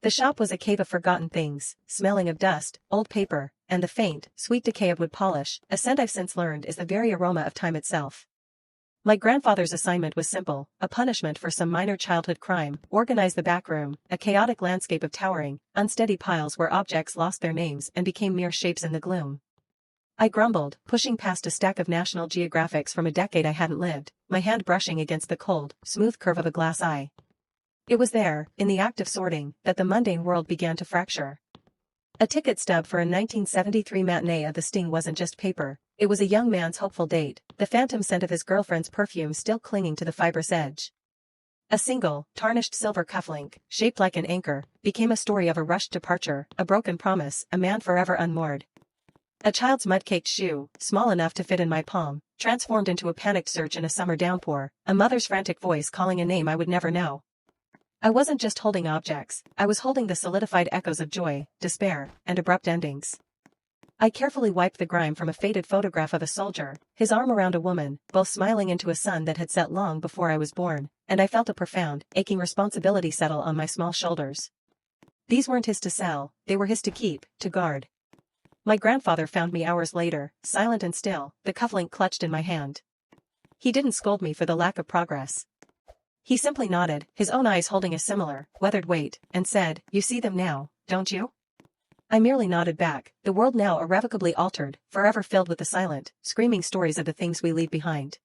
The shop was a cave of forgotten things, smelling of dust, old paper, and the faint, sweet decay of wood polish, a scent I've since learned is the very aroma of time itself. My grandfather's assignment was simple, a punishment for some minor childhood crime: organize the back room, a chaotic landscape of towering, unsteady piles where objects lost their names and became mere shapes in the gloom. I grumbled, pushing past a stack of National Geographics from a decade I hadn't lived, my hand brushing against the cold, smooth curve of a glass eye. It was there, in the act of sorting, that the mundane world began to fracture. A ticket stub for a 1973 matinee of The Sting wasn't just paper, it was a young man's hopeful date, the phantom scent of his girlfriend's perfume still clinging to the fibrous edge. A single, tarnished silver cufflink, shaped like an anchor, became a story of a rushed departure, a broken promise, a man forever unmoored. A child's mud-caked shoe, small enough to fit in my palm, transformed into a panicked search in a summer downpour, a mother's frantic voice calling a name I would never know. I wasn't just holding objects, I was holding the solidified echoes of joy, despair, and abrupt endings. I carefully wiped the grime from a faded photograph of a soldier, his arm around a woman, both smiling into a sun that had set long before I was born, and I felt a profound, aching responsibility settle on my small shoulders. These weren't his to sell, they were his to keep, to guard. My grandfather found me hours later, silent and still, the cufflink clutched in my hand. He didn't scold me for the lack of progress. He simply nodded, his own eyes holding a similar, weathered weight, and said, "You see them now, don't you?" I merely nodded back, the world now irrevocably altered, forever filled with the silent, screaming stories of the things we leave behind.